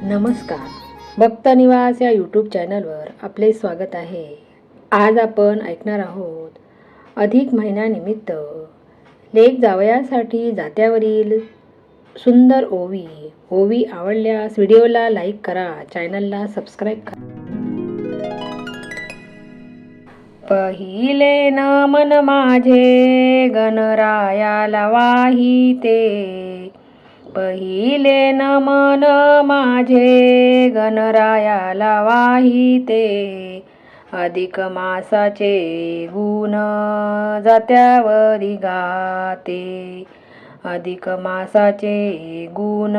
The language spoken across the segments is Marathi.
नमस्कार. भक्त निवास या यूट्यूब चॅनलवर आपले स्वागत आहे. आज आपण ऐकणार आहोत अधिक महिन्यानिमित्त लेक जावयासाठी जात्यावरील सुंदर ओवी. ओवी आवडल्यास व्हिडिओला लाईक करा, चॅनलला सबस्क्राईब करा. पहिले नमन माझे गणरायाला वाहिते, पहिले नमन माझे गणरायाला वाहिते. अधिक मासाचे गुण जात्यावरी गाते, अधिक मासाचे गुण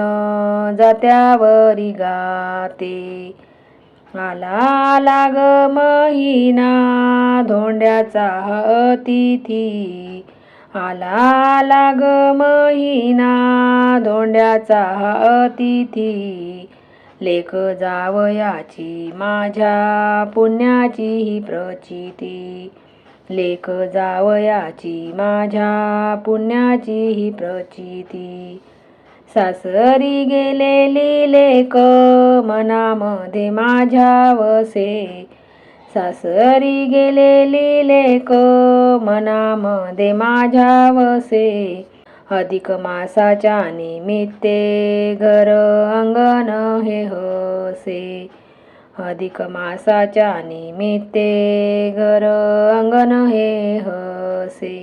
जात्यावरी गाते. आला आला ग महिना धोंड्याचा अतिथी, आला आला ग महिना धोंड्याचा अतिथी. लेक जावयाची माझ्या पुण्याची ही प्रचिती, लेक जावयाची माझ्या पुण्याची ही प्रचिती. सासरी गेलेली लेक मनामध्ये माझ्या वसे, सासरी गेलेली लेक मनामध्ये माझ्या वसे. अधिक मासाच्या निमित्ते घर अंगण हे हसे, अधिक मासाच्या निमित्ते घर अंगण हे हसे.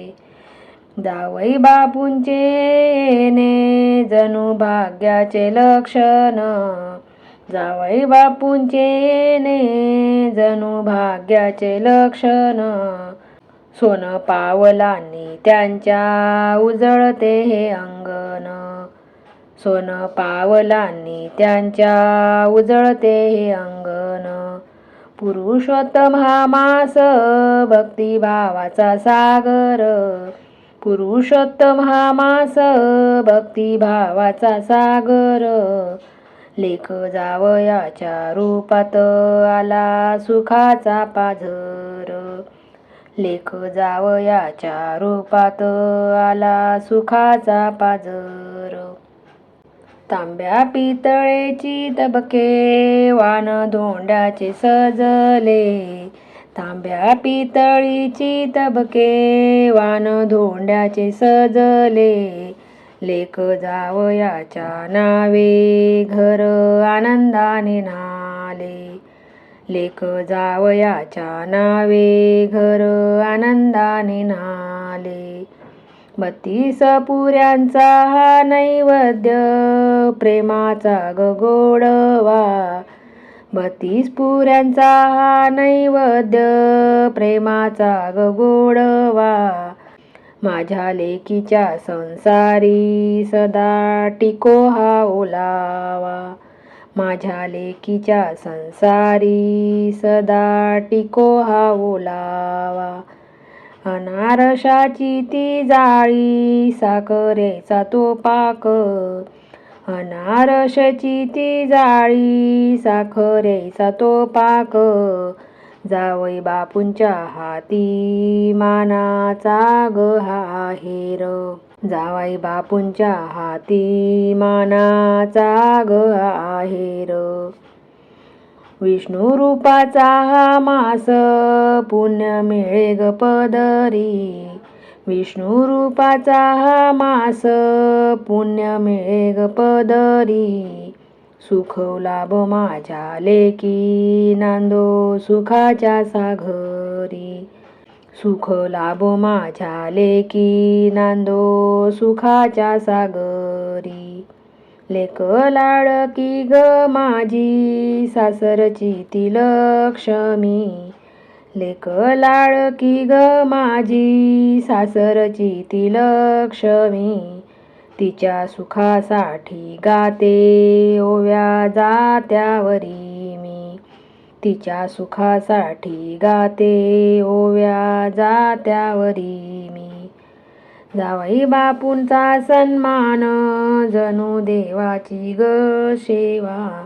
जावई बापूंचे येणे जणू भाग्याचे लक्षण, जावई बापूंचे येणे जणू भाग्याचे लक्षण. सोन पावलांनी त्यांच्या उजळते हे अंगण, सोन पावलांनी त्यांच्या उजळते हे अंगण. पुरुषोत्तम हा मास भक्तिभावाचा सागर, पुरुषोत्तम हा मास भक्तिभावाचा सागर. लेक जावयाच्या रूपात आला सुखाचा पाझर, लेक जावयाच्या रूपात आला सुखाचा पाझर. तांब्या पितळेची तबके वाण धोंड्याचे सजले, तांब्या पितळीची तबके वाण धोंड्याचे सजले. लेक जावयाच्या नावे घर आनंदाने न्हाले, लेक जावयाच्या नावे घर आनंदाने न्हाले. 32 पुऱ्यांचा हा नैवेद्य प्रेमाचा ग गोडवा, 32 पुऱ्यांचा हा नैवेद्य प्रेमाचा ग गोडवा. माझ्या लेकीच्या संसारी सदा टिको हा ओलावा, माझ्या लेकीच्या संसारी सदा टिको हा ओलावा. अनारशाची ती जाळी साखरेचा तो पाक, अनारशाची ती जाळी साखरेचा तो पाक. जावई बापूंच्या हाती मानाचा ग हा हेर, जावई बापूंच्या हाती मानाचा ग हा हेर. विष्णू रूपाचा हा मास पुण्य मिळे ग पदरी, विष्णू रूपाचा हा मास पुण्य मिळे ग पदरी. सुख लाभ माझ्या लेकी नांदो सुखाच्या सागरी, सुख लाभ माझ्या लेकी नांदो सुखाच्या सागरी. लेक लाडकी ग माझी सासरची ती लक्ष्मी, लेक लाडकी ग माझी सासरची ती लक्ष्मी. तिच्या सुखासाठी गाते ओव्या जात्यावरी मी, तिच्या सुखासाठी गाते ओव्या जात्यावरी मी. जावई बापूंचा सन्मान जणू देवाची ग सेवा,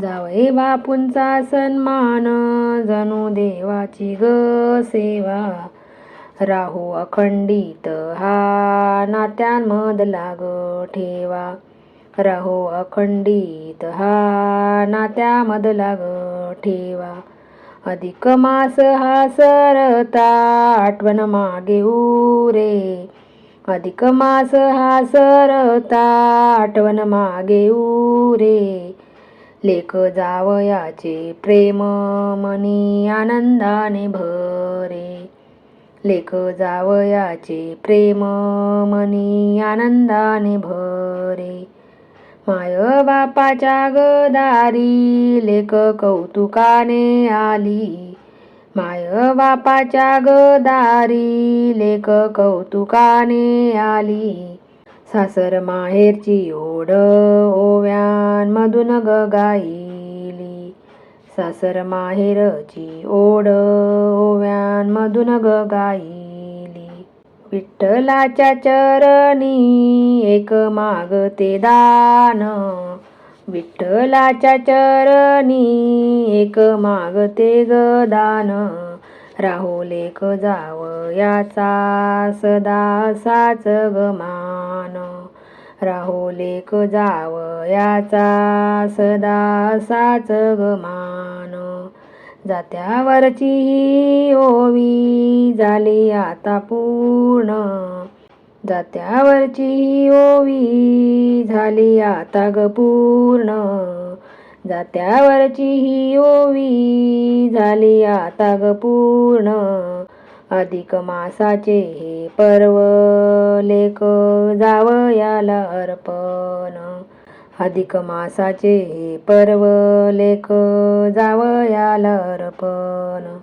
जावई बापूंचा सन्मान जणू देवाची ग सेवा. राहू अखंडित हा नात्यांमधला ग ठेवा, राहो अखंडित हा नात्यामधला ग ठेवा. अधिक मास हा सरता आठवण मागे उरे. अधिक मास हा सरता आठवण मागे उरे. लेक जावयाचे प्रेम मनी आनंदाने भरे. लेक जावयाचे प्रेम मनी आनंदाने भरे. माय बापाच्या गदारी लेक कौतुकाने आली. माय बापाच्या गदारी लेक कौतुकाने आली. सासर माहेरची ओढ ओव्यांमधून ग गायली. सासर माहेरची ओढ ओव्यांमधून ग गायली. विठ्ठलाच्या चरणी एक मागते दान. विठ्ठलाच्या चरणी एक मागते ग दान. राहो लेक जावयाचा सदा असाच ग मान. राहो लेक जावयाचा सदा असाच ग मान. जात्यावरची ही ओवी झाली आता पूर्ण. जात्यावरची ही ओवी झाली आता ग पूर्ण. जात्यावरची ही ओवी झाली आता ग पूर्ण. अधिक मासाचे हे पर्व लेक जावयाला अर्पण. अधिक मासाचे हे पर्व लेक जावयाला अर्पण.